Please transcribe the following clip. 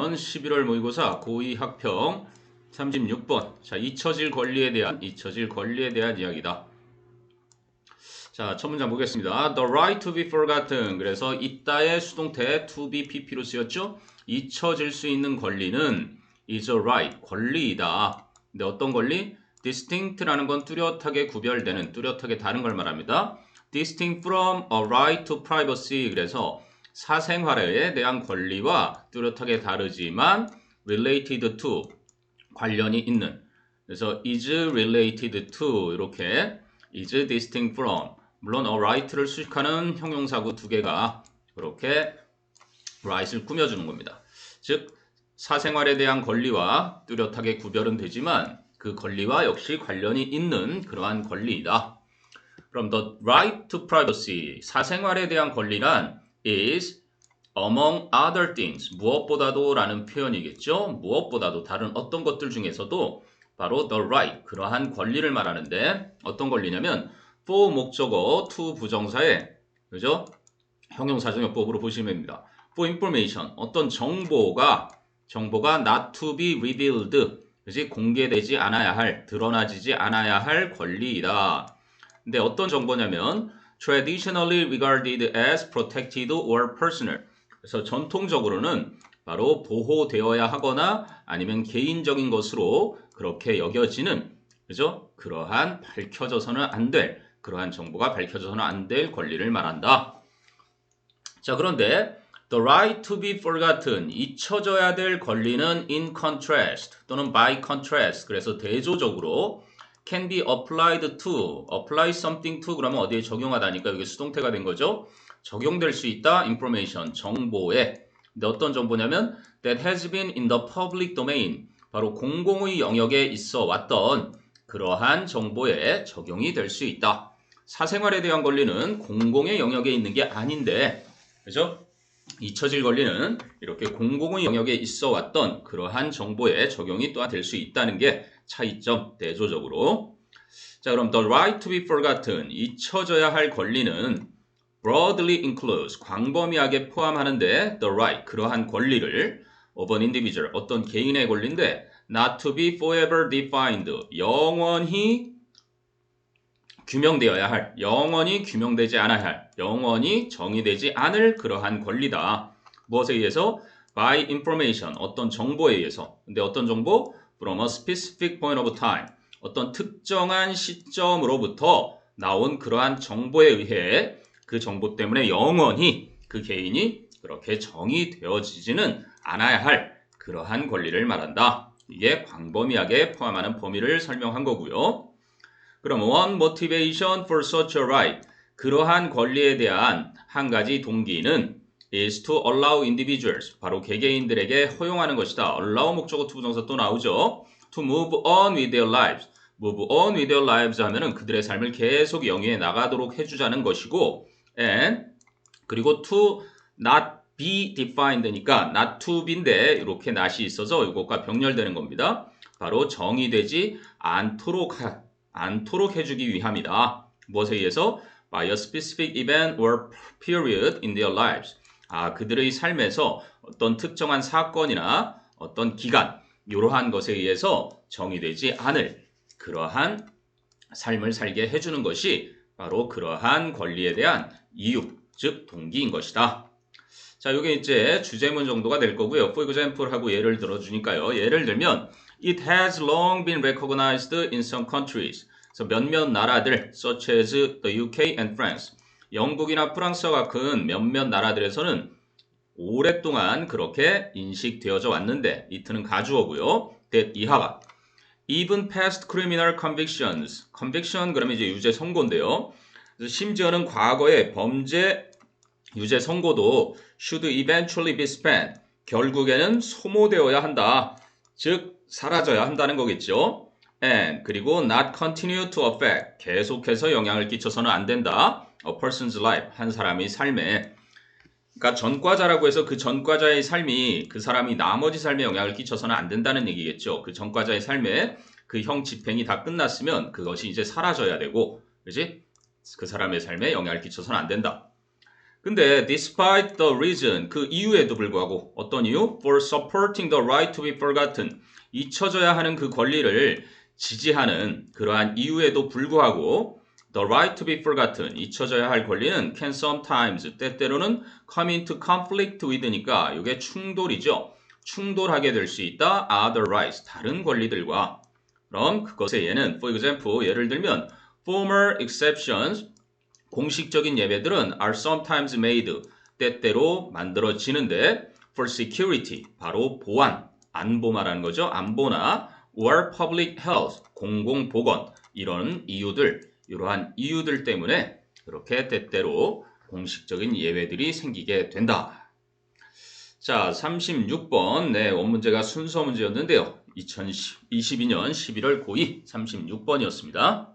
2020년 11월 모의고사 고2 학평 36번. 자, 잊혀질 권리에 대한 이야기다. 자, 첫 문장 보겠습니다. The right to be forgotten. 그래서 있다의 수동태 to be pp로 쓰였죠? 잊혀질 수 있는 권리는 is a right, 권리이다. 근데 어떤 권리? distinct라는 건 뚜렷하게 구별되는, 뚜렷하게 다른 걸 말합니다. distinct from a right to privacy. 그래서 사생활에 대한 권리와 뚜렷하게 다르지만 related to, 관련이 있는. 그래서 is related to 이렇게 is distinct from, 물론 a right를 수식하는 형용사구 두 개가 이렇게 right을 꾸며주는 겁니다. 즉 사생활에 대한 권리와 뚜렷하게 구별은 되지만 그 권리와 역시 관련이 있는 그러한 권리이다. 그럼 the right to privacy, 사생활에 대한 권리란 is among other things, 무엇보다도 라는 표현이겠죠. 무엇보다도, 다른 어떤 것들 중에서도 바로 the right, 그러한 권리를 말하는데 어떤 권리냐면 for 목적어, to 부정사에, 그죠? 형용사정요법으로 보시면 됩니다. for information, 어떤 정보가 not to be revealed, 그지? 공개되지 않아야 할, 드러나지지 않아야 할 권리이다. 근데 어떤 정보냐면 traditionally regarded as protected or personal, 그래서 전통적으로는 바로 보호되어야 하거나 아니면 개인적인 것으로 그렇게 여겨지는, 그죠? 그러한 밝혀져서는 안 될, 그러한 정보가 밝혀져서는 안 될 권리를 말한다. 자, 그런데 the right to be forgotten, 잊혀져야 될 권리는 in contrast 또는 by contrast, 그래서 대조적으로 can be applied to, apply something to 그러면 어디에 적용하다니까 여기 수동태가 된 거죠. 적용될 수 있다, information, 정보에. 근데 어떤 정보냐면 that has been in the public domain, 바로 공공의 영역에 있어 왔던 그러한 정보에 적용이 될 수 있다. 사생활에 대한 권리는 공공의 영역에 있는 게 아닌데, 그죠? 잊혀질 권리는 이렇게 공공의 영역에 있어 왔던 그러한 정보에 적용이 또한 될 수 있다는 게 차이점, 대조적으로. 자, 그럼 the right to be forgotten, 잊혀져야 할 권리는 broadly includes, 광범위하게 포함하는데 the right, 그러한 권리를 of an individual, 어떤 개인의 권리인데 not to be forever defined, 영원히 규명되어야 할, 영원히 규명되지 않아야 할, 영원히 정의되지 않을 그러한 권리다. 무엇에 의해서? by information, 어떤 정보에 의해서. 근데 어떤 정보? from a specific point of time, 어떤 특정한 시점으로부터 나온 그러한 정보에 의해 그 정보 때문에 영원히 그 개인이 그렇게 정의되어지지는 않아야 할 그러한 권리를 말한다. 이게 광범위하게 포함하는 범위를 설명한 거고요. 그럼 one motivation for such a right, 그러한 권리에 대한 한 가지 동기는 is to allow individuals, 바로 개개인들에게 허용하는 것이다. allow 목적어 to 부정사 또 나오죠. to move on with their lives, move on with their lives 하면은 그들의 삶을 계속 영위해 나가도록 해주자는 것이고, and 그리고 to not be defined니까 not to be인데 이렇게 not이 있어서 이것과 병렬되는 겁니다. 바로 정의되지 않도록 해주기 위함이다. 무엇에 의해서? by a specific event or period in their lives. 그들의 삶에서 어떤 특정한 사건이나 어떤 기간, 이러한 것에 의해서 정의되지 않을 그러한 삶을 살게 해주는 것이 바로 그러한 권리에 대한 이유, 즉 동기인 것이다. 자, 이게 이제 주제문 정도가 될 거고요. For example 하고 예를 들어주니까요. 예를 들면 It has long been recognized in some countries. 그래서 몇몇 나라들, such as the UK and France. 영국이나 프랑스와 같은 몇몇 나라들에서는 오랫동안 그렇게 인식되어져 왔는데, it는 가주어고요. that 이하가 even past criminal convictions. conviction 그러면 이제 유죄 선고인데요. 그래서 심지어는 과거의 범죄 유죄 선고도 should eventually be spent. 결국에는 소모되어야 한다. 즉 사라져야 한다는 거겠죠. and 그리고 not continue to affect. 계속해서 영향을 끼쳐서는 안 된다. a person's life. 한 사람의 삶에. 그러니까 전과자라고 해서 그 전과자의 삶이 그 사람이 나머지 삶에 영향을 끼쳐서는 안 된다는 얘기겠죠. 그 전과자의 삶에 그 형 집행이 다 끝났으면 그것이 이제 사라져야 되고, 그지? 그 사람의 삶에 영향을 끼쳐서는 안 된다. 근데 despite the reason 그 이유에도 불구하고 어떤 이유? For supporting the right to be forgotten 잊혀져야 하는 그 권리를 지지하는 그러한 이유에도 불구하고 the right to be forgotten 잊혀져야 할 권리는 can sometimes 때때로는 come into conflict with니까 이게 충돌이죠. 충돌하게 될 수 있다. other rights 다른 권리들과 그럼 그것의 예는 for example 예를 들면 formal exceptions 공식적인 예배들은 are sometimes made 때때로 만들어지는데 for security 바로 보안 안보 말하는 거죠. 안보나 or public health 공공보건 이런 이유들 이러한 이유들 때문에 그렇게 때때로 공식적인 예외들이 생기게 된다. 자, 36번 네, 원문제가 순서 문제였는데요. 2022년 11월 고2 36번이었습니다.